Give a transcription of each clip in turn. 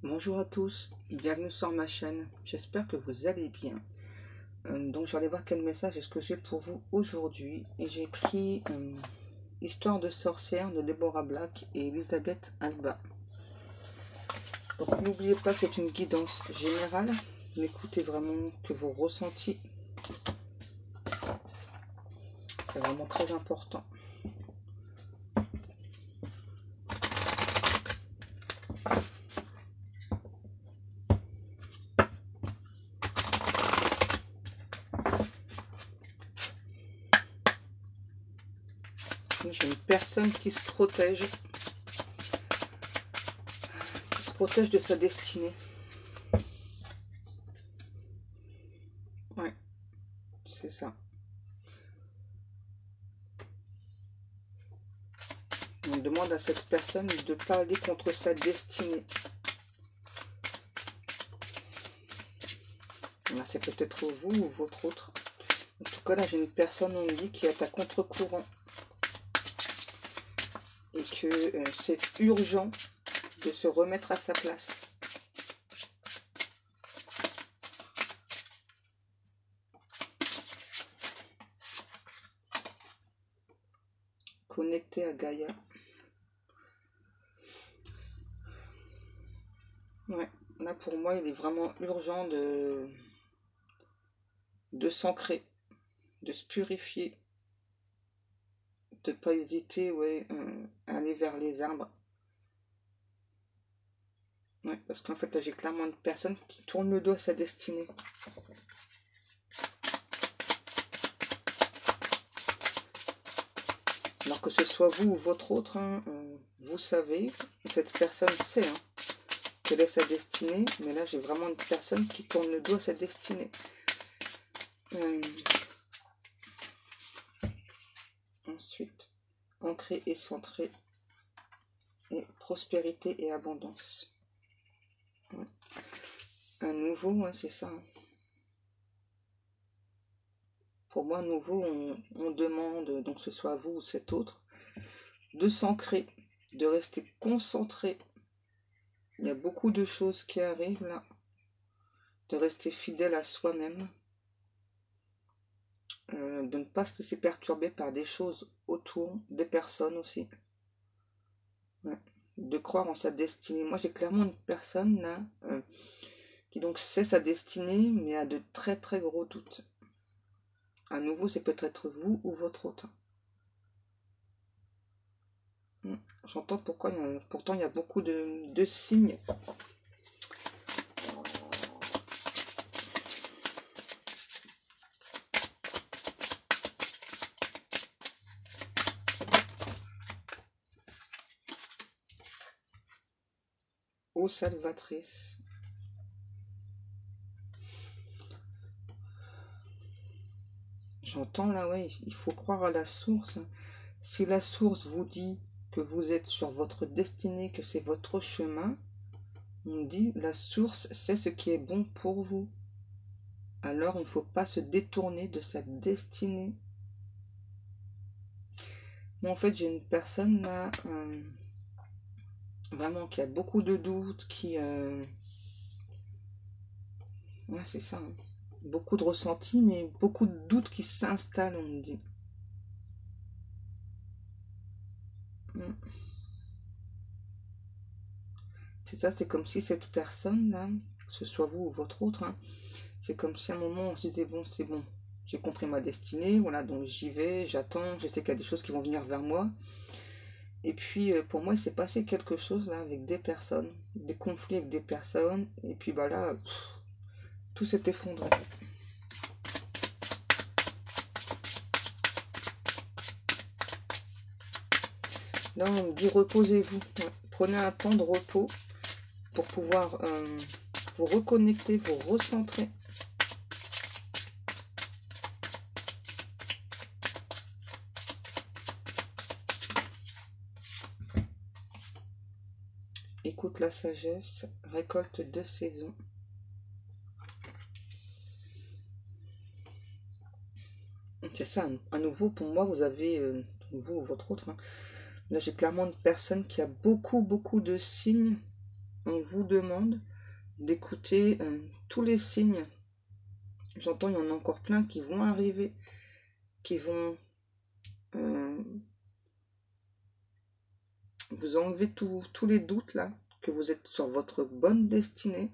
Bonjour à tous, bienvenue sur ma chaîne, j'espère que vous allez bien. Donc je vais aller voir quel message est-ce que j'ai pour vous aujourd'hui. Et j'ai pris Histoire de sorcière de Deborah Black et Elisabeth Alba. Donc n'oubliez pas que c'est une guidance générale, n'écoutez vraiment que vos ressentis. C'est vraiment très important. J'ai une personne qui se protège de sa destinée. Ouais, c'est ça. On demande à cette personne de parler contre sa destinée. Là, c'est peut-être vous ou votre autre. En tout cas, là, j'ai une personne, on me dit, qui est à contre-courant. Et que c'est urgent de se remettre à sa place. Connecté à Gaïa. Ouais, là pour moi, il est vraiment urgent de s'ancrer, de se purifier, de ne pas hésiter, ouais, à aller vers les arbres. Ouais, parce qu'en fait, là, j'ai clairement une personne qui tourne le dos à sa destinée. Alors que ce soit vous ou votre autre, hein, vous savez, cette personne sait quelle est sa destinée, mais là, j'ai vraiment une personne qui tourne le dos à sa destinée. Ensuite, ancré et centré, et prospérité et abondance. Ouais. Un nouveau, ouais, c'est ça. Pour moi, nouveau, on demande, donc que ce soit vous ou cet autre, de s'ancrer, de rester concentré. Il y a beaucoup de choses qui arrivent là. De rester fidèle à soi-même. De ne pas se laisser perturber par des choses autour, des personnes aussi. Ouais. De croire en sa destinée. Moi, j'ai clairement une personne là qui donc sait sa destinée, mais a de très très gros doutes. À nouveau, c'est peut-être vous ou votre autre. J'entends pourtant il y a beaucoup de signes. Ô salvatrice. J'entends là, ouais, il faut croire à la source. Si la source vous dit que vous êtes sur votre destinée, que c'est votre chemin, on dit la source sait ce qui est bon pour vous. Alors il ne faut pas se détourner de sa destinée. Moi en fait j'ai une personne là, vraiment qui a beaucoup de doutes, qui... Ouais c'est ça. Beaucoup de ressentis, mais beaucoup de doutes qui s'installent, on me dit. C'est ça, c'est comme si cette personne-là, que ce soit vous ou votre autre, c'est comme si à un moment on se disait, bon, c'est bon, j'ai compris ma destinée, voilà, donc j'y vais, j'attends, je sais qu'il y a des choses qui vont venir vers moi. Et puis pour moi, il s'est passé quelque chose là avec des personnes, des conflits avec des personnes, et puis bah là, tout s'est effondré. Là, on me dit reposez-vous, ouais. Prenez un temps de repos pour pouvoir vous reconnecter, vous recentrer. Écoute la sagesse, récolte de saison. C'est ça, à nouveau, pour moi, vous avez, vous ou votre autre, là j'ai clairement une personne qui a beaucoup de signes on vous demande d'écouter tous les signes. J'entends, il y en a encore plein qui vont arriver, qui vont vous enlever tous les doutes là, que vous êtes sur votre bonne destinée.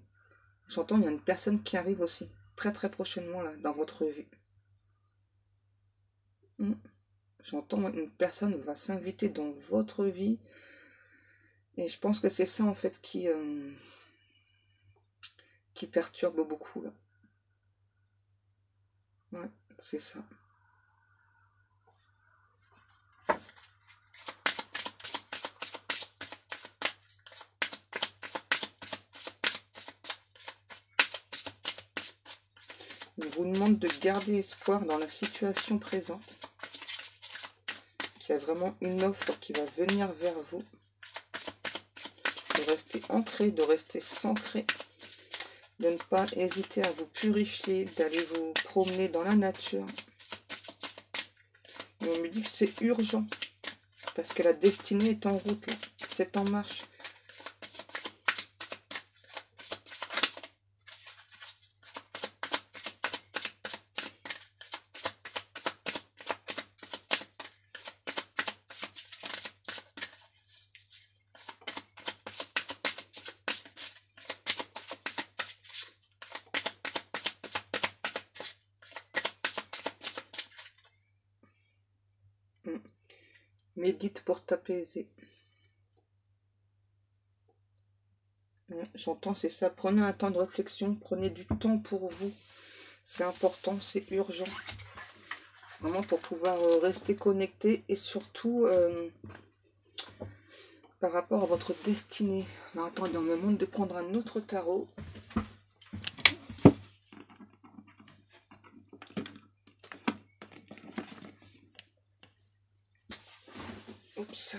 J'entends, il y a une personne qui arrive aussi, très très prochainement là, dans votre vie. J'entends, une personne va s'inviter dans votre vie. Et je pense que c'est ça en fait qui perturbe beaucoup là. Ouais, c'est ça. On vous demande de garder espoir dans la situation présente. Qu'il y a vraiment une offre qui va venir vers vous. De rester ancré, de rester centré. De ne pas hésiter à vous purifier, d'aller vous promener dans la nature. Et on me dit que c'est urgent. Parce que la destinée est en route, là. C'est en marche. Médite pour t'apaiser. J'entends, c'est ça. Prenez un temps de réflexion, prenez du temps pour vous. C'est important, c'est urgent. Vraiment pour pouvoir rester connecté et surtout par rapport à votre destinée. Alors attendez, on me demande de prendre un autre tarot. Oups.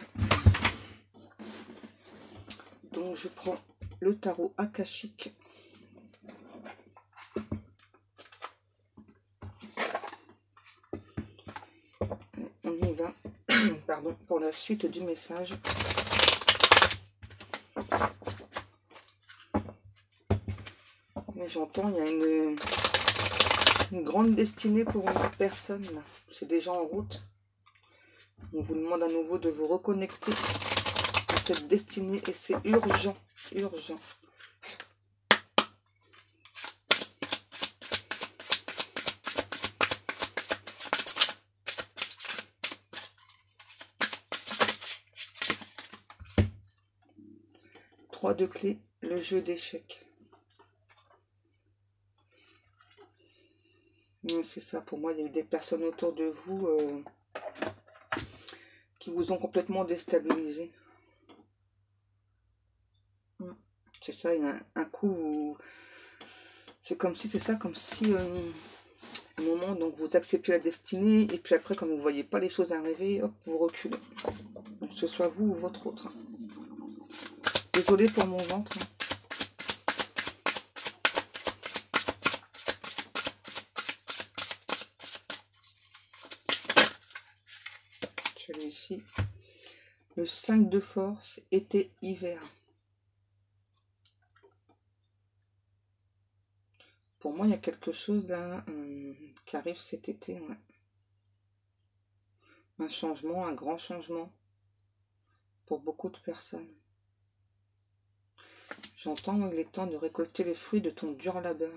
Donc je prends le tarot akashique. On y va. Pardon, pour la suite du message. Et j'entends, il y a une grande destinée pour une personne. C'est déjà en route. On vous demande à nouveau de vous reconnecter à cette destinée et c'est urgent, urgent. Trois de clés, le jeu d'échecs. C'est ça, pour moi, il y a eu des personnes autour de vous qui vous ont complètement déstabilisé. C'est ça, il y a un coup, c'est comme si, un moment, donc vous acceptez la destinée, et puis après, comme vous ne voyez pas les choses arriver, hop, vous reculez. Que ce soit vous ou votre autre. Désolée pour mon ventre. Celui-ci. Le 5 de force, été-hiver. Pour moi, il y a quelque chose là qui arrive cet été. Ouais. Un changement, un grand changement pour beaucoup de personnes. J'entends, il est temps de récolter les fruits de ton dur labeur.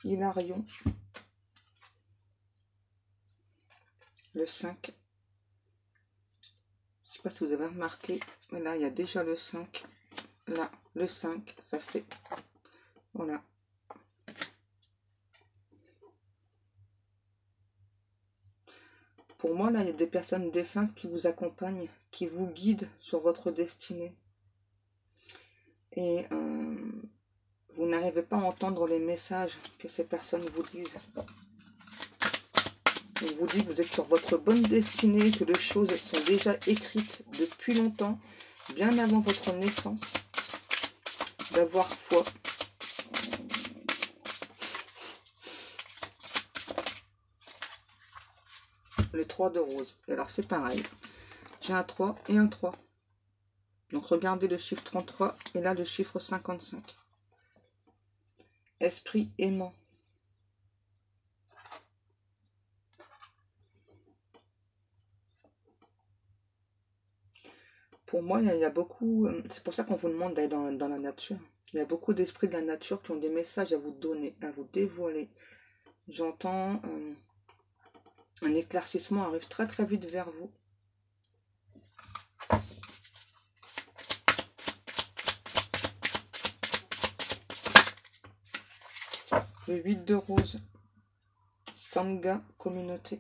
Hilarion. Le 5. Je ne sais pas si vous avez remarqué, mais là, il y a déjà le 5. Là, le 5, ça fait... Voilà. Pour moi, là, il y a des personnes défuntes qui vous accompagnent, qui vous guident sur votre destinée. Et vous n'arrivez pas à entendre les messages que ces personnes vous disent. On vous dit que vous êtes sur votre bonne destinée, que les choses sont déjà écrites depuis longtemps, bien avant votre naissance. D'avoir foi. le 3 de rose. Et alors c'est pareil. J'ai un 3 et un 3. Donc regardez le chiffre 33 et là le chiffre 55. Esprit aimant. Pour moi, il y a beaucoup... C'est pour ça qu'on vous demande d'aller dans la nature. Il y a beaucoup d'esprits de la nature qui ont des messages à vous donner, à vous dévoiler. J'entends un éclaircissement arrive très très vite vers vous. Le 8 de rose. Sangha, communauté.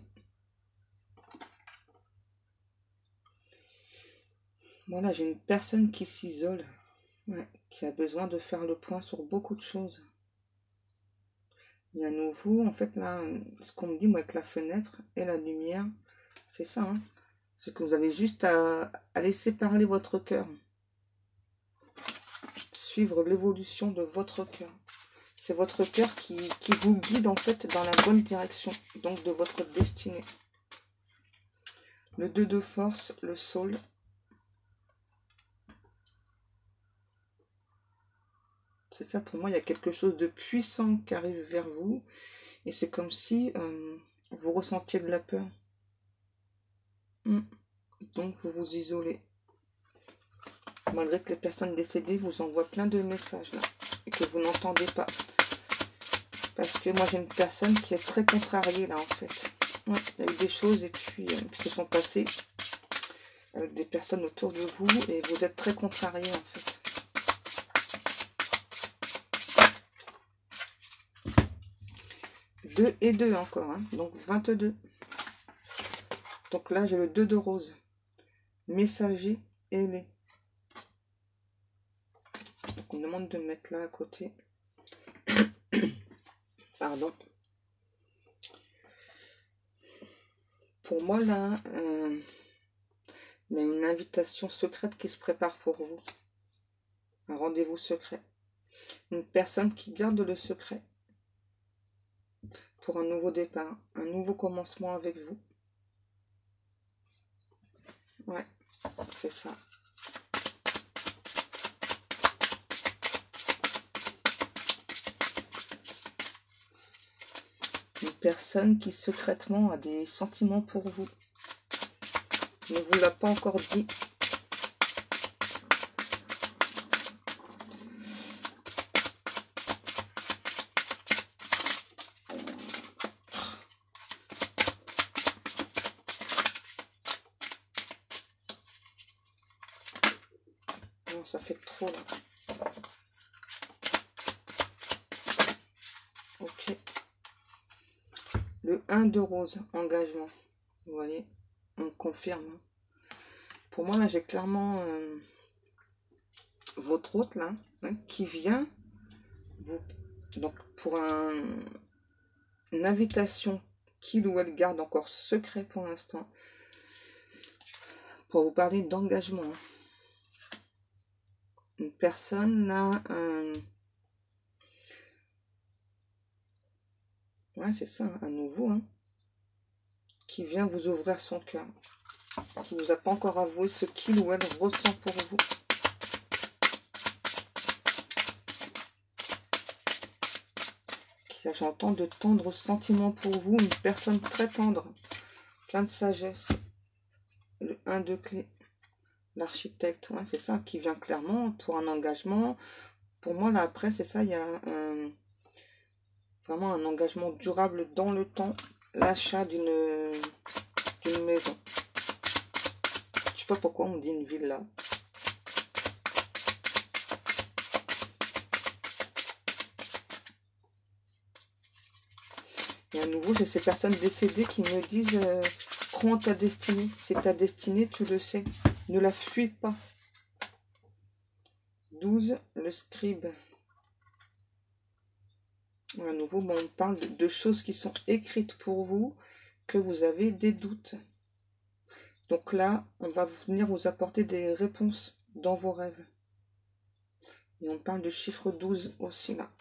Voilà, j'ai une personne qui s'isole, ouais, qui a besoin de faire le point sur beaucoup de choses. Il y a à nouveau, en fait, là, ce qu'on me dit, moi, avec la fenêtre et la lumière, c'est ça, hein. C'est que vous avez juste à laisser parler votre cœur. Suivre l'évolution de votre cœur. C'est votre cœur qui vous guide, en fait, dans la bonne direction, donc de votre destinée. Le 2 de force, le soul. C'est ça, pour moi, il y a quelque chose de puissant qui arrive vers vous. Et c'est comme si vous ressentiez de la peur. Donc, vous vous isolez. Malgré que les personnes décédées vous envoient plein de messages, là. Et que vous n'entendez pas. Parce que moi, j'ai une personne qui est très contrariée, là, en fait. Ouais, il y a eu des choses, et puis, qui se sont passées. Avec des personnes autour de vous. Et vous êtes très contrarié, en fait. 2 et 2 encore, hein. Donc 22. Donc là, j'ai le 2 de rose. Messager ailé. Donc on me demande de mettre là à côté. Pardon. Pour moi, là, il y a une invitation secrète qui se prépare pour vous. Un rendez-vous secret. Une personne qui garde le secret. Pour un nouveau départ. Un nouveau commencement avec vous. Ouais, c'est ça. Une personne qui secrètement a des sentiments pour vous. Ne vous l'a pas encore dit. Non, ça fait trop là. Ok. Le 1 de rose, engagement. Vous voyez, on confirme. Pour moi, là, j'ai clairement votre hôte, là, hein, qui vient vous... Donc, pour une invitation qu'il ou elle garde encore secret pour l'instant. Pour vous parler d'engagement. Une personne, là... ouais, c'est ça, à nouveau, hein, qui vient vous ouvrir son cœur. Qui ne vous a pas encore avoué ce qu'il ou elle ressent pour vous. J'entends de tendres sentiments pour vous, une personne très tendre, plein de sagesse. Le 1 de clé, l'architecte, ouais, c'est ça, qui vient clairement pour un engagement. Pour moi, là, après, c'est ça, il y a vraiment un engagement durable dans le temps, l'achat d'une maison. Je sais pas pourquoi on dit une villa. Et à nouveau, j'ai ces personnes décédées qui me disent crois en ta destinée. C'est ta destinée, tu le sais. Ne la fuis pas. 12, le scribe. À nouveau, bon, on parle de choses qui sont écrites pour vous, que vous avez des doutes. Donc là, on va venir vous apporter des réponses dans vos rêves. Et on parle de chiffre 12 aussi là.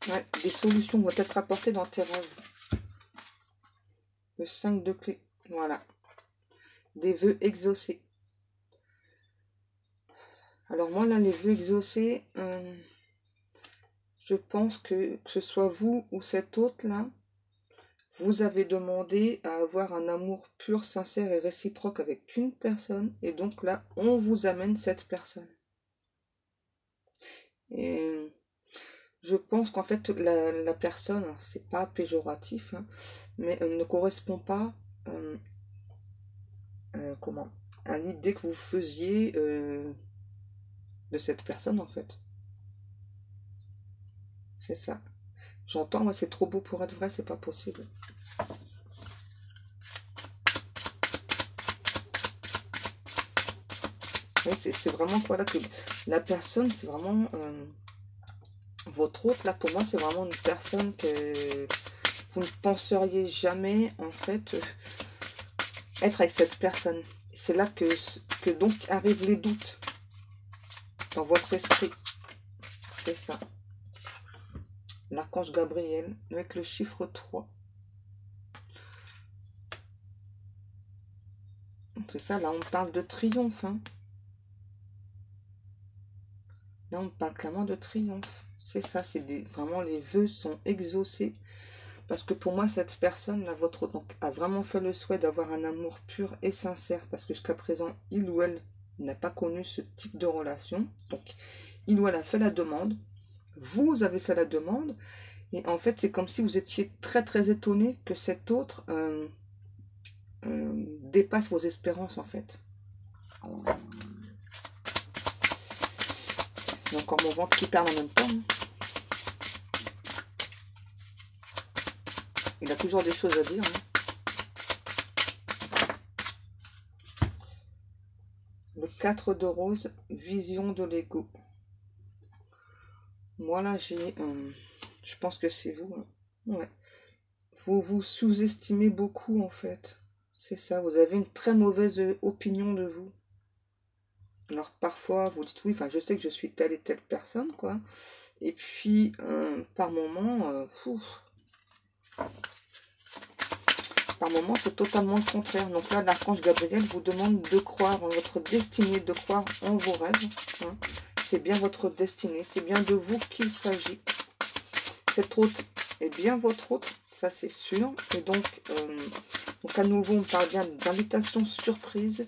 Ouais, des solutions vont être apportées dans tes rêves. Le 5 de clés. Voilà. Des vœux exaucés. Alors moi, là, les vœux exaucés, je pense que ce soit vous ou cet autre-là, vous avez demandé à avoir un amour pur, sincère et réciproque avec une personne. Et donc là, on vous amène cette personne. Et je pense qu'en fait, la personne, c'est pas péjoratif, hein, mais ne correspond pas comment, à l'idée que vous faisiez de cette personne, en fait. C'est ça. J'entends, ouais, c'est trop beau pour être vrai, c'est pas possible. Oui, c'est vraiment voilà que la personne, c'est vraiment votre hôte, là, pour moi, c'est vraiment une personne que vous ne penseriez jamais, en fait, être avec cette personne. C'est là que donc arrivent les doutes dans votre esprit. C'est ça. L'archange Gabriel, avec le chiffre 3. C'est ça, là, on parle de triomphe, hein. Là, on parle clairement de triomphe. C'est ça, vraiment, les vœux sont exaucés. Parce que pour moi, cette personne, là, votre donc, a vraiment fait le souhait d'avoir un amour pur et sincère. Parce que jusqu'à présent, il ou elle n'a pas connu ce type de relation. Donc, il ou elle a fait la demande. Vous avez fait la demande. Et en fait, c'est comme si vous étiez très, très étonné que cet autre dépasse vos espérances, en fait. Il y a encore mon ventre qui parle en même temps. Hein. Il a toujours des choses à dire. Hein. Le 4 de rose, vision de l'ego. Moi là, je pense que c'est vous. Hein. Ouais. Vous vous sous-estimez beaucoup en fait. C'est ça, vous avez une très mauvaise opinion de vous. Alors parfois, vous dites oui, enfin je sais que je suis telle et telle personne, quoi. Et puis, par moment, c'est totalement le contraire. Donc là, l'archange Gabriel vous demande de croire en votre destinée, de croire en vos rêves. Hein. C'est bien votre destinée, c'est bien de vous qu'il s'agit. Cette hôte est bien votre hôte, ça c'est sûr. Et donc à nouveau, on parle bien d'invitation surprise.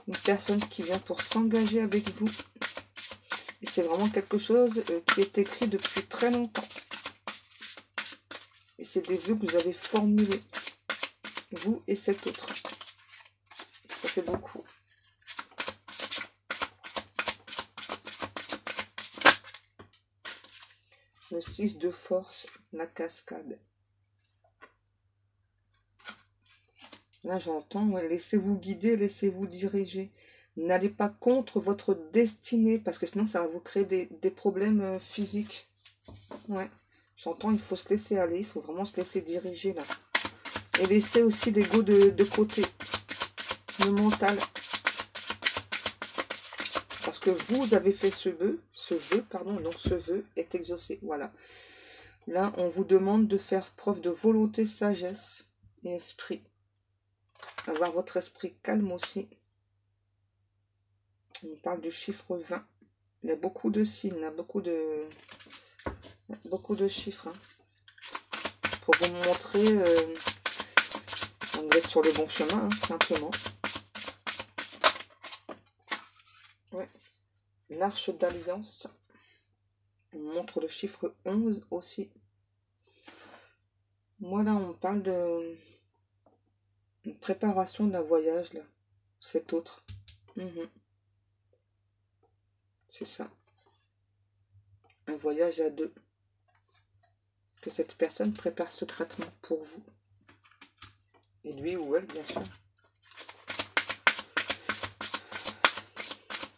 Une personne qui vient pour s'engager avec vous. Et c'est vraiment quelque chose qui est écrit depuis très longtemps. Et c'est des vœux que vous avez formulés. Vous et cet autre. Ça fait beaucoup. Le 6 de force, la cascade. Là, j'entends, ouais, laissez-vous guider, laissez-vous diriger. N'allez pas contre votre destinée, parce que sinon, ça va vous créer des problèmes physiques. Ouais, j'entends, il faut se laisser aller, il faut vraiment se laisser diriger, là. Et laisser aussi l'ego de côté, le mental. Parce que vous avez fait ce vœu, donc ce vœu est exaucé, voilà. Là, on vous demande de faire preuve de volonté, sagesse et esprit. Avoir votre esprit calme aussi. On parle du chiffre 20. Il y a beaucoup de signes, il y a beaucoup de chiffres. Hein. Pour vous montrer, on est sur le bon chemin, hein, simplement. Ouais. L'arche d'alliance. On montre le chiffre 11 aussi. Moi, là, on parle de préparation d'un voyage, là. Cet autre. C'est ça. Un voyage à deux. Que cette personne prépare secrètement pour vous. Et lui ou elle, bien sûr.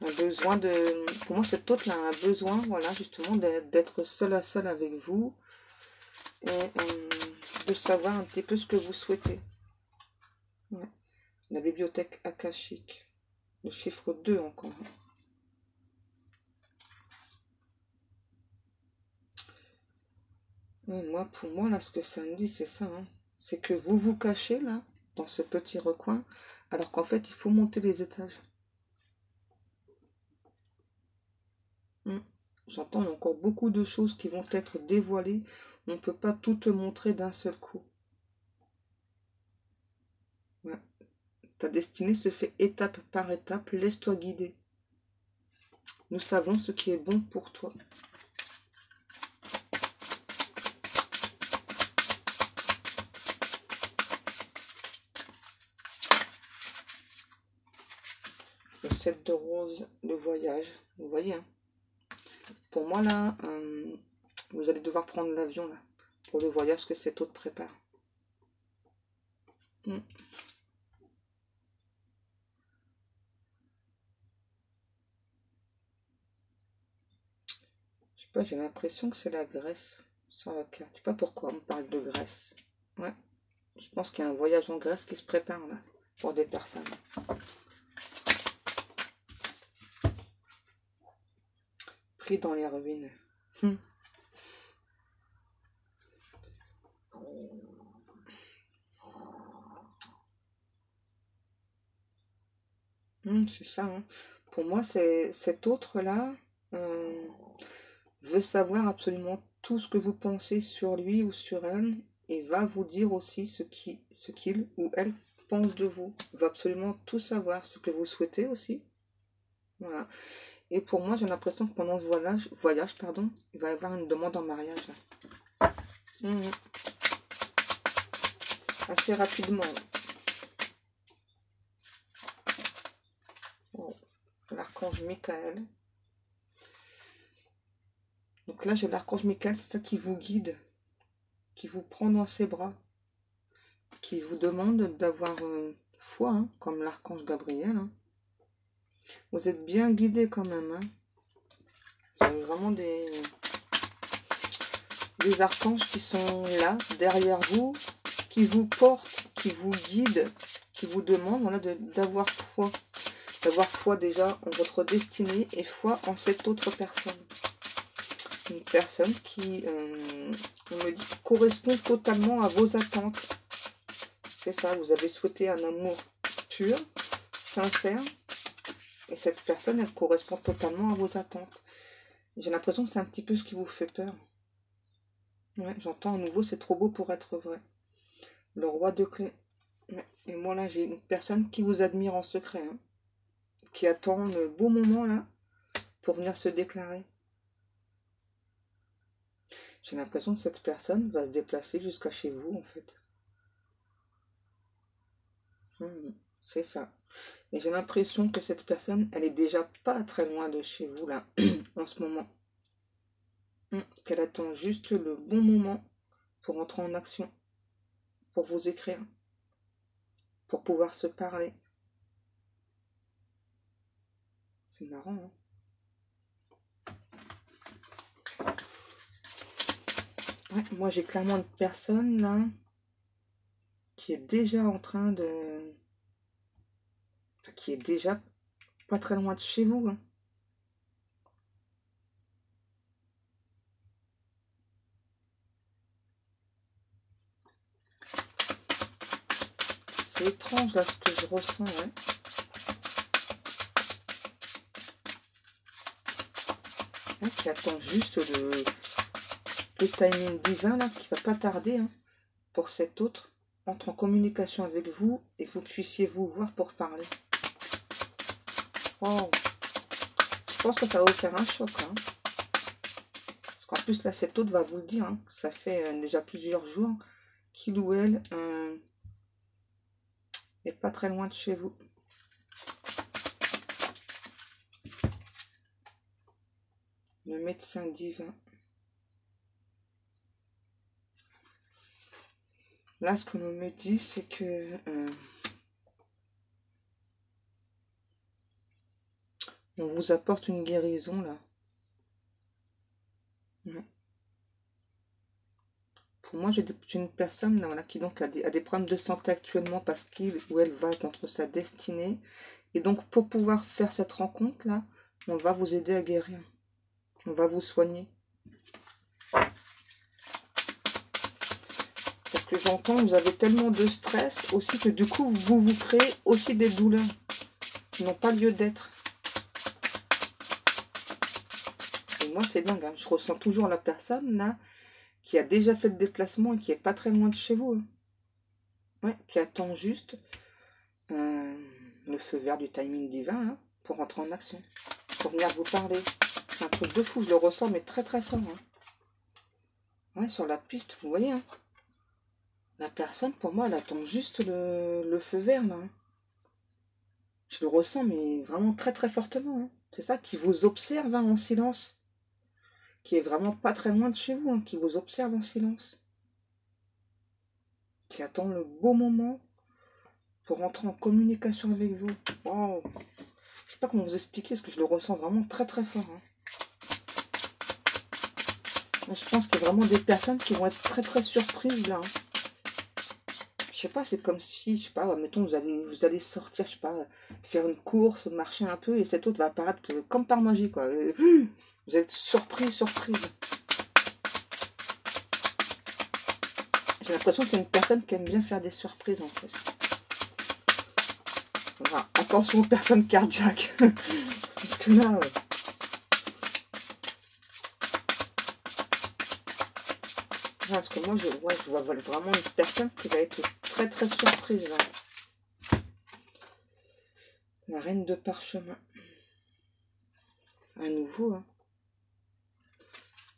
Un besoin de... Pour moi, cet autre-là a un besoin, voilà, justement, d'être seul à seul avec vous. Et de savoir un petit peu ce que vous souhaitez. Ouais. La bibliothèque akashique. Le chiffre 2 encore. Ouais, moi, pour moi, là, ce que ça me dit, c'est ça, hein. C'est que vous vous cachez, là, dans ce petit recoin, alors qu'en fait, il faut monter les étages. Hmm. J'entends encore beaucoup de choses qui vont être dévoilées. On ne peut pas tout te montrer d'un seul coup. Ouais. Ta destinée se fait étape par étape. Laisse-toi guider. Nous savons ce qui est bon pour toi. Le 7 de rose, le voyage. Vous voyez, hein. Pour moi, là, vous allez devoir prendre l'avion, là, pour le voyage que cet autre prépare. Hmm. Je sais pas, j'ai l'impression que c'est la Grèce sur la carte. Je sais pas pourquoi on parle de Grèce. Ouais, je pense qu'il y a un voyage en Grèce qui se prépare, là, pour des personnes. Pris dans les ruines. C'est ça, hein. Pour moi, c'est cet autre-là euh, veut savoir absolument tout ce que vous pensez sur lui ou sur elle et va vous dire aussi ce qu'il ou elle pense de vous. Va absolument tout savoir, ce que vous souhaitez aussi. Voilà. Et pour moi, j'ai l'impression que pendant ce voyage, pardon, il va y avoir une demande en mariage. Mhm. Assez rapidement. Oh, l'archange Michael. Donc là, j'ai l'archange Michael, c'est ça qui vous guide, qui vous prend dans ses bras, qui vous demande d'avoir foi, hein, comme l'archange Gabriel. Hein. Vous êtes bien guidé quand même. Hein. Vous avez vraiment des archanges qui sont là, derrière vous, qui vous portent, qui vous guident, qui vous demandent voilà, d'avoir foi. D'avoir foi déjà en votre destinée et foi en cette autre personne. Une personne qui, on me dit, correspond totalement à vos attentes. C'est ça, vous avez souhaité un amour pur, sincère, et cette personne, elle correspond totalement à vos attentes. J'ai l'impression que c'est un petit peu ce qui vous fait peur. Ouais, j'entends à nouveau, c'est trop beau pour être vrai. Le roi de clés. Ouais. Et moi là, j'ai une personne qui vous admire en secret, hein, qui attend le beau moment là, pour venir se déclarer. J'ai l'impression que cette personne va se déplacer jusqu'à chez vous, en fait. C'est ça. Et j'ai l'impression que cette personne, elle est déjà pas très loin de chez vous, là, en ce moment. Qu'elle attend juste le bon moment pour entrer en action, pour vous écrire, pour pouvoir se parler. C'est marrant, hein? Ouais, moi, j'ai clairement une personne, là, qui est déjà en train de... Enfin, qui est déjà pas très loin de chez vous, hein. C'est étrange, là, ce que je ressens, ouais. Ouais, qui attend juste le timing divin, là, qui va pas tarder, hein, pour cet autre, entre en communication avec vous et que vous puissiez vous voir pour parler. Wow. Je pense que ça va vous faire un choc, hein. Parce qu'en plus, là, cet autre va vous le dire, hein, ça fait déjà plusieurs jours qu'il ou elle est pas très loin de chez vous. Le médecin divin. Là, ce que l'on me dit, c'est que on vous apporte une guérison, là. Ouais. Pour moi, j'ai une personne là, voilà, qui donc a des problèmes de santé actuellement parce qu'il ou elle va contre sa destinée. Et donc, pour pouvoir faire cette rencontre-là, on va vous aider à guérir. On va vous soigner. que j'entends, vous avez tellement de stress aussi que du coup, vous créez aussi des douleurs qui n'ont pas lieu d'être. Et moi, c'est dingue, hein. Je ressens toujours la personne, là, qui a déjà fait le déplacement et qui est pas très loin de chez vous. Hein. Ouais, qui attend juste le feu vert du timing divin, là, pour rentrer en action. Pour venir vous parler. C'est un truc de fou, je le ressens, mais très très fort. Hein. Ouais, sur la piste, vous voyez, hein. La personne, pour moi, elle attend juste le feu vert, là. Hein. Je le ressens, mais vraiment très très fortement. Hein. C'est ça, qui vous observe hein, en silence. Qui est vraiment pas très loin de chez vous, hein, qui vous observe en silence. Qui attend le beau moment pour rentrer en communication avec vous. Wow. Je sais pas comment vous expliquer, parce que je le ressens vraiment très très fort. Hein. Je pense qu'il y a vraiment des personnes qui vont être très très surprises là. Hein. Je sais pas, c'est comme si, je sais pas, mettons, vous allez sortir, je sais pas, faire une course, marcher un peu, et cet autre va apparaître comme par magie, quoi. Vous êtes surprise. J'ai l'impression que c'est une personne qui aime bien faire des surprises en plus. Voilà. Attention aux personnes cardiaques. Parce que là... Parce que moi, je vois vraiment une personne qui va être très très surprise. Là. La reine de parchemin. Un nouveau, hein.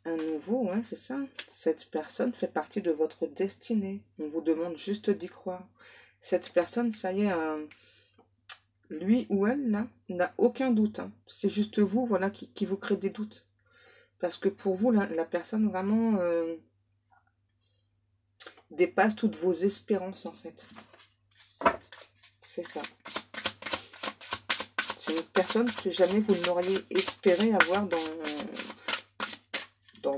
Un nouveau, hein, c'est ça. Cette personne fait partie de votre destinée. On vous demande juste d'y croire. Cette personne, ça y est, lui ou elle, là, n'a aucun doute. Hein. C'est juste vous, voilà, qui vous crée des doutes. Parce que pour vous, la personne vraiment dépasse toutes vos espérances, en fait. C'est ça. C'est une personne que jamais vous n'auriez espéré avoir dans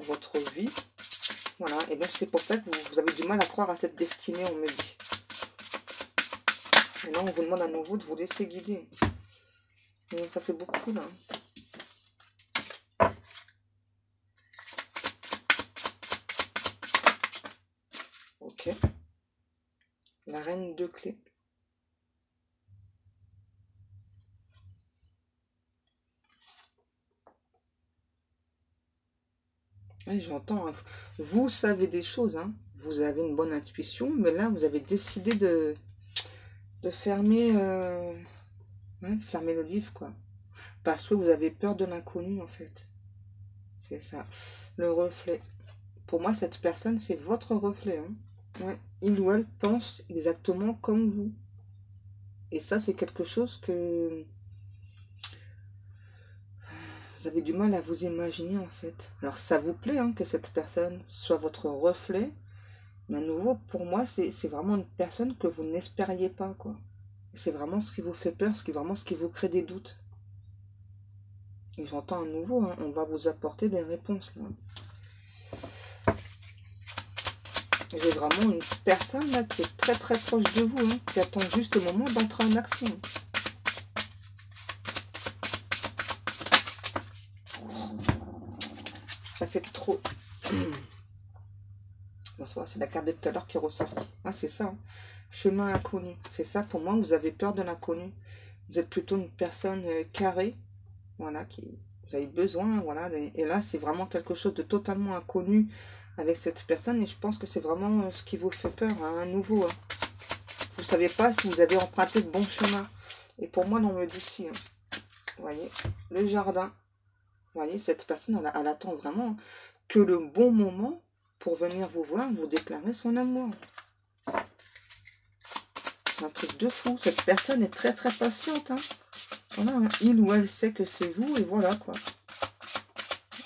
votre vie. Voilà, et donc c'est pour ça que vous avez du mal à croire à cette destinée, on me dit. Et là, on vous demande à nouveau de vous laisser guider. Et ça fait beaucoup, là. Ok. La reine de clés. Ouais, j'entends. Hein. Vous savez des choses, hein. Vous avez une bonne intuition, mais là, vous avez décidé de fermer, fermer le livre, quoi. Parce que vous avez peur de l'inconnu, en fait. C'est ça. Le reflet. Pour moi, cette personne, c'est votre reflet. Hein. Ouais. Il ou elle pense exactement comme vous. Et ça, c'est quelque chose que vous avez du mal à vous imaginer, en fait. Alors, ça vous plaît hein, que cette personne soit votre reflet. Mais à nouveau, pour moi, c'est vraiment une personne que vous n'espériez pas, quoi. C'est vraiment ce qui vous fait peur, vraiment ce qui vous crée des doutes. Et j'entends à nouveau, hein, on va vous apporter des réponses, là. J'ai vraiment une personne, là, qui est très très proche de vous, hein, qui attend juste le moment d'entrer en action. Ça fait trop... Bon, c'est la carte de tout à l'heure qui est ressortie. Ah, c'est ça. Hein. Chemin inconnu. C'est ça, pour moi, vous avez peur de l'inconnu. Vous êtes plutôt une personne carrée. Voilà, vous avez besoin. Voilà. Et là, c'est vraiment quelque chose de totalement inconnu avec cette personne. Et je pense que c'est vraiment ce qui vous fait peur. Hein, un nouveau. Hein. Vous ne savez pas si vous avez emprunté le bon chemin. Et pour moi, on me dit si. Hein. Vous voyez, le jardin. Vous voyez, cette personne, elle attend vraiment que le bon moment pour venir vous voir, vous déclarer son amour. C'est un truc de fou. Cette personne est très très patiente. Hein. Voilà, hein. Il ou elle sait que c'est vous et voilà quoi.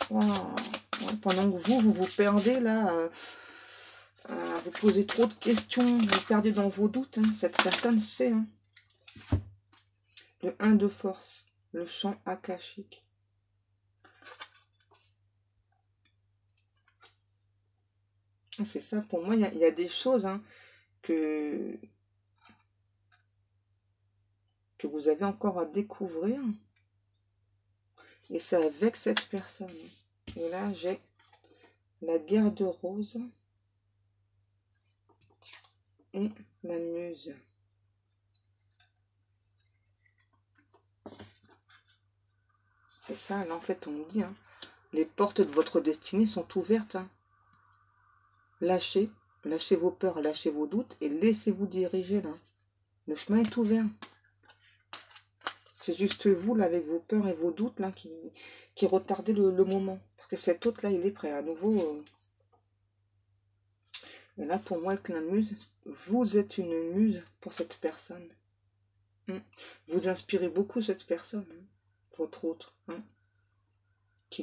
Wow. Ouais, pendant que vous perdez là, vous posez trop de questions, vous perdez dans vos doutes. Hein. Cette personne sait. Hein. Le 1 de force, le champ akashique. C'est ça, pour moi, il y a des choses hein, que vous avez encore à découvrir. Et c'est avec cette personne. Et là, j'ai la guerre de rose. et la muse. C'est ça, là en fait on nous dit, hein, les portes de votre destinée sont ouvertes. Hein. Lâchez vos peurs, lâchez vos doutes et laissez-vous diriger là. Le chemin est ouvert. C'est juste vous là avec vos peurs et vos doutes là qui retardez le moment. Parce que cet autre là il est prêt à nouveau. Et là pour moi avec la muse, vous êtes une muse pour cette personne. Vous inspirez beaucoup cette personne, hein, votre autre. Hein.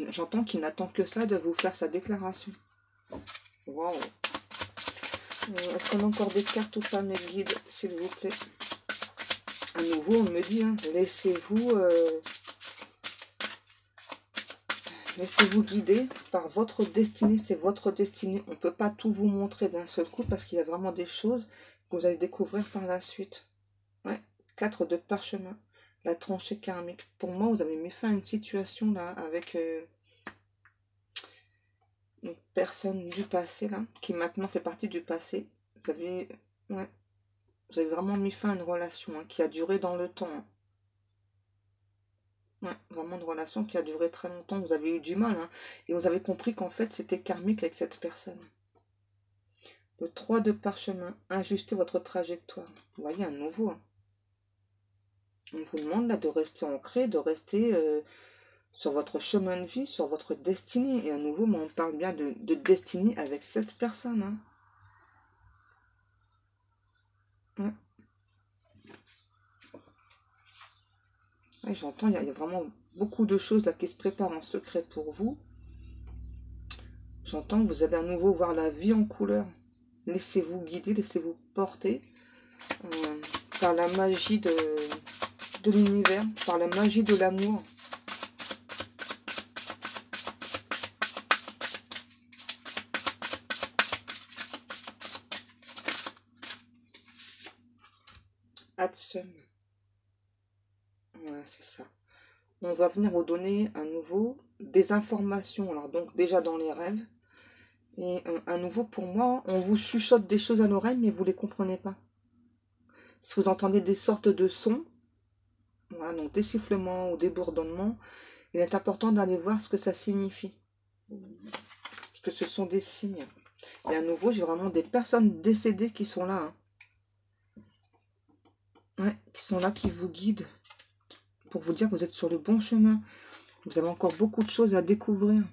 J'entends qu'il n'attend que ça de vous faire sa déclaration. Waouh. Est-ce qu'on a encore des cartes ou pas, mes guides, s'il vous plaît? À nouveau, on me dit, hein, laissez-vous guider par votre destinée. C'est votre destinée. On ne peut pas tout vous montrer d'un seul coup parce qu'il y a vraiment des choses que vous allez découvrir par la suite. Ouais, 4 de parchemin. La tranchée karmique. Pour moi, vous avez mis fin à une situation là avec une personne du passé là, qui maintenant fait partie du passé. Vous avez, ouais, vous avez vraiment mis fin à une relation hein, qui a duré dans le temps. Hein. Ouais, vraiment une relation qui a duré très longtemps. Vous avez eu du mal hein, et vous avez compris qu'en fait c'était karmique avec cette personne. Le 3 de parchemin. Ajustez votre trajectoire. Vous voyez à nouveau. Hein. On vous demande là de rester ancré, de rester sur votre chemin de vie, sur votre destinée. Et à nouveau, moi, on parle bien de destinée avec cette personne. Hein. Ouais. Ouais, j'entends, il y a vraiment beaucoup de choses là qui se préparent en secret pour vous. J'entends que vous allez à nouveau voir la vie en couleur. Laissez-vous guider, laissez-vous porter par la magie de l'univers, par la magie de l'amour. Adsum. Ouais, c'est ça. On va venir vous donner à nouveau des informations. Alors donc déjà dans les rêves. Et à nouveau pour moi, on vous chuchote des choses à l'oreille, mais vous ne les comprenez pas. Si vous entendez des sortes de sons, voilà, donc des sifflements ou des bourdonnements, il est important d'aller voir ce que ça signifie. Parce que ce sont des signes. Et à nouveau, j'ai vraiment des personnes décédées qui sont là. Hein. Ouais, qui sont là, qui vous guident. Pour vous dire que vous êtes sur le bon chemin. Vous avez encore beaucoup de choses à découvrir.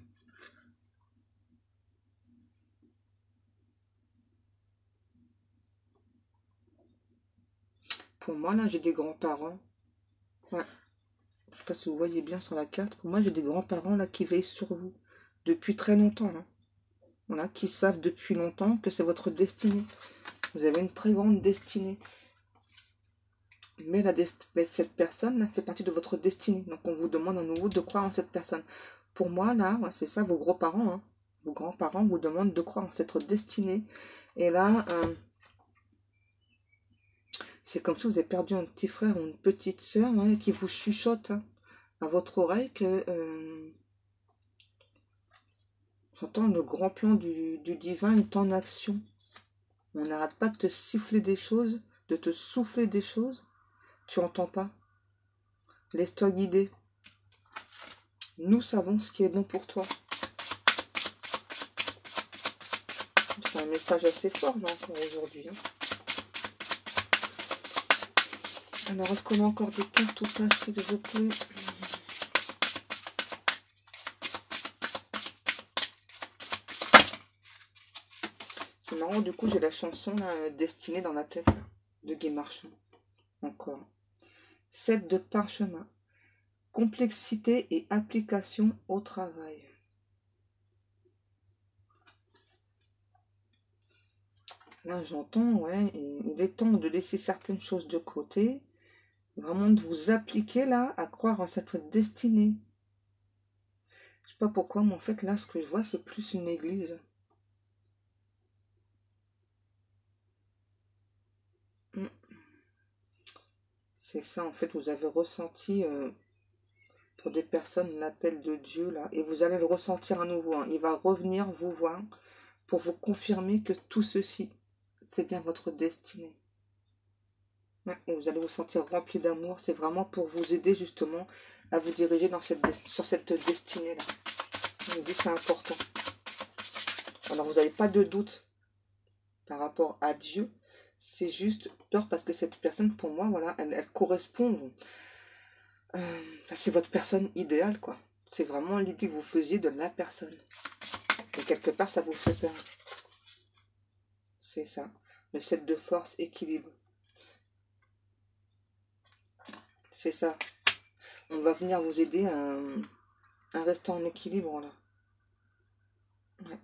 Pour moi, là, j'ai des grands-parents. Ouais. Je ne sais pas si vous voyez bien sur la carte. Pour moi, j'ai des grands-parents là qui veillent sur vous. Depuis très longtemps. Là. Voilà, qui savent depuis longtemps que c'est votre destinée. Vous avez une très grande destinée. Mais, cette personne là, fait partie de votre destinée. Donc, on vous demande à nouveau de croire en cette personne. Pour moi, là, ouais, c'est ça, vos grands-parents. Hein. Vos grands-parents vous demandent de croire en cette destinée. Et là, c'est comme si vous avez perdu un petit frère ou une petite soeur hein, qui vous chuchote hein, à votre oreille que... j'entends le grand plan du divin est en action. On n'arrête pas de te siffler des choses, de te souffler des choses. Tu entends pas. Laisse-toi guider. Nous savons ce qui est bon pour toi. C'est un message assez fort là encore aujourd'hui. Hein. Alors, est-ce qu'on a encore des cartes ou pas, s'il vous plaît? C'est marrant, du coup, j'ai la chanson là, destinée dans la tête de Guy Marchand. Encore. 7 de parchemin. Complexité et application au travail. Là, j'entends, ouais, il est temps de laisser certaines choses de côté. Vraiment de vous appliquer là à croire en cette destinée. Je sais pas pourquoi, mais en fait, là, ce que je vois, c'est plus une église. C'est ça, en fait, vous avez ressenti pour des personnes l'appel de Dieu, là, et vous allez le ressentir à nouveau. Hein. Il va revenir vous voir pour vous confirmer que tout ceci, c'est bien votre destinée. Ouais, et vous allez vous sentir rempli d'amour. C'est vraiment pour vous aider justement à vous diriger dans sur cette destinée-là. Je me dis c'est important. Alors vous n'avez pas de doute par rapport à Dieu. C'est juste peur parce que cette personne, pour moi, voilà, elle correspond. Enfin, c'est votre personne idéale, quoi. C'est vraiment l'idée que vous faisiez de la personne. Et quelque part, ça vous fait peur. C'est ça. Le 7 de force, équilibre. C'est ça. On va venir vous aider à rester en équilibre, là. Ouais.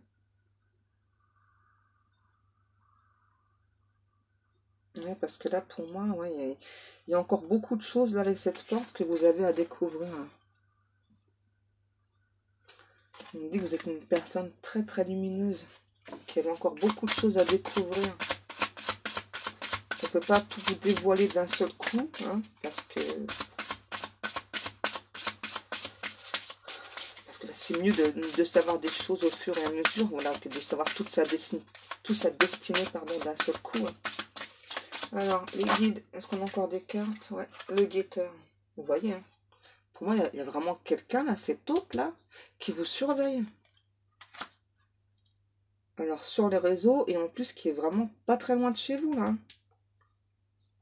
Ouais, parce que là, pour moi, ouais, il y a encore beaucoup de choses là avec cette porte que vous avez à découvrir. On me dit que vous êtes une personne très très lumineuse, qui a encore beaucoup de choses à découvrir. On ne peut pas tout vous dévoiler d'un seul coup, hein, parce que là, c'est mieux de savoir des choses au fur et à mesure, voilà, que de savoir toute sa destinée, pardon, d'un seul coup. Hein. Alors, les guides, est-ce qu'on a encore des cartes? Ouais, le guetteur. Vous voyez, hein. Pour moi, il y a vraiment quelqu'un, là, cet hôte, là, qui vous surveille. Alors, sur les réseaux, et en plus, qui est vraiment pas très loin de chez vous, là.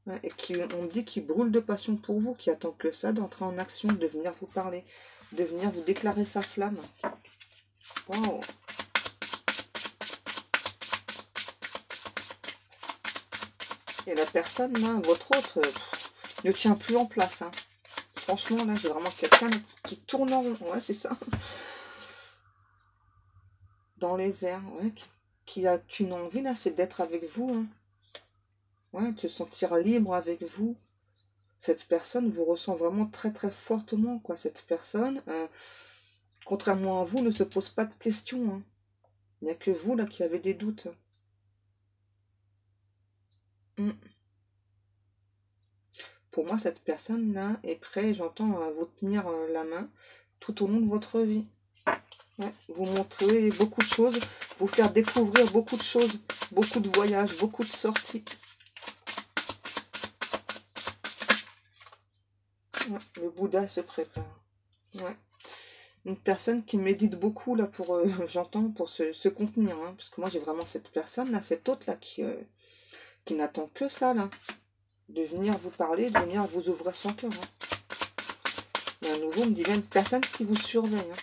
Ouais, et qui, on me dit qu'il brûle de passion pour vous, qui attend que ça, d'entrer en action, de venir vous parler, de venir vous déclarer sa flamme. Wow. Et la personne, là, votre autre, ne tient plus en place, hein. Franchement, là, j'ai vraiment quelqu'un qui tourne en rond. Ouais, c'est ça. Dans les airs, ouais. Qui a qu'une envie, là, c'est d'être avec vous. Hein. Ouais, de se sentir libre avec vous. Cette personne vous ressent vraiment très, très fortement, quoi. Cette personne, contrairement à vous, ne se pose pas de questions. Hein. Il n'y a que vous, là, qui avez des doutes. Mm. Pour moi, cette personne-là est prête, j'entends, à vous tenir la main tout au long de votre vie. Ouais, vous montrer beaucoup de choses, vous faire découvrir beaucoup de choses, beaucoup de voyages, beaucoup de sorties. Ouais, le Bouddha se prépare. Ouais. Une personne qui médite beaucoup, là, pour, j'entends, pour se contenir. Hein, parce que moi, j'ai vraiment cette personne, là, cette autre, là, qui n'attend que ça, là. De venir vous parler, de venir vous ouvrir son cœur. Hein. Et à nouveau, on me dit bien une personne qui vous surveille. Hein.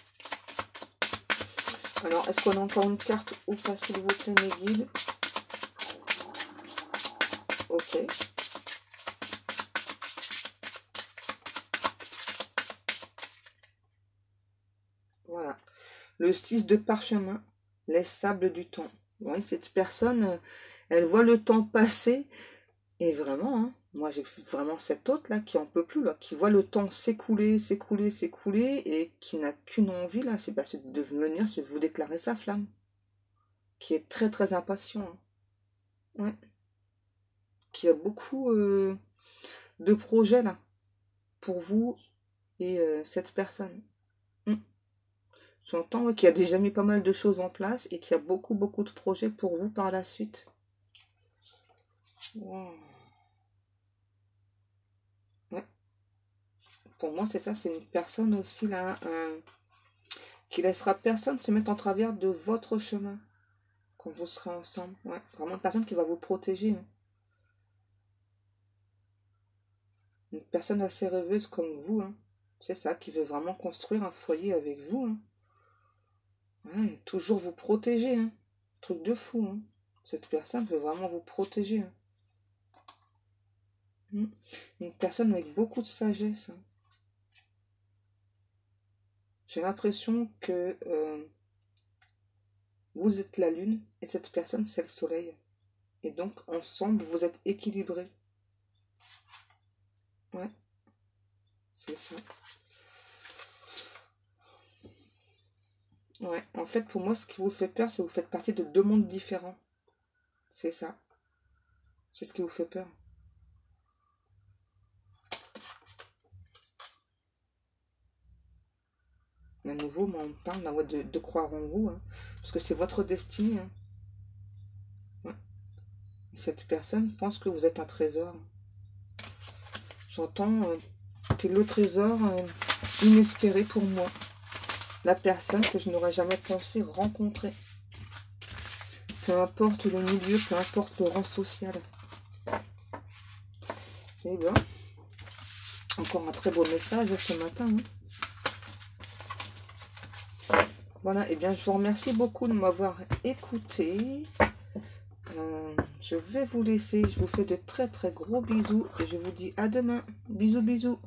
Alors, est-ce qu'on a encore une carte ou pas, s'il vous plaît, mes guides? Ok. Voilà. Le 6 de parchemin, les sables du temps. Ouais, cette personne, elle voit le temps passer. Et vraiment, hein, moi j'ai vraiment cette autre là qui en peut plus, là, qui voit le temps s'écouler, s'écouler, s'écouler, et qui n'a qu'une envie là, c'est de venir se vous déclarer sa flamme. Qui est très très impatient. Hein. Ouais. Qui a beaucoup de projets là pour vous et cette personne. Mm. J'entends ouais, qu'il a déjà mis pas mal de choses en place et qu'il y a beaucoup beaucoup de projets pour vous par la suite. Wow. Ouais. Pour moi c'est ça, c'est une personne aussi là qui laissera personne se mettre en travers de votre chemin quand vous serez ensemble. Ouais. Vraiment une personne qui va vous protéger. Hein. Une personne assez rêveuse comme vous. Hein. C'est ça, qui veut vraiment construire un foyer avec vous. Hein. Ouais, toujours vous protéger. Hein. Truc de fou. Hein. Cette personne veut vraiment vous protéger. Hein. Une personne avec beaucoup de sagesse. Hein. J'ai l'impression que vous êtes la lune et cette personne c'est le soleil. Et donc ensemble vous êtes équilibrés. Ouais, c'est ça. Ouais, en fait pour moi ce qui vous fait peur c'est que vous faites partie de deux mondes différents. C'est ça. C'est ce qui vous fait peur. Mais à nouveau, moi, on me parle là, ouais, de croire en vous. Hein, parce que c'est votre destinée. Hein. Ouais. Cette personne pense que vous êtes un trésor. J'entends que le trésor inespéré pour moi. La personne que je n'aurais jamais pensé rencontrer. Peu importe le milieu, peu importe le rang social. Et bien, encore un très beau message ce matin. Voilà, et bien je vous remercie beaucoup de m'avoir écouté. Je vais vous laisser, je vous fais de très très gros bisous et je vous dis à demain. Bisous bisous.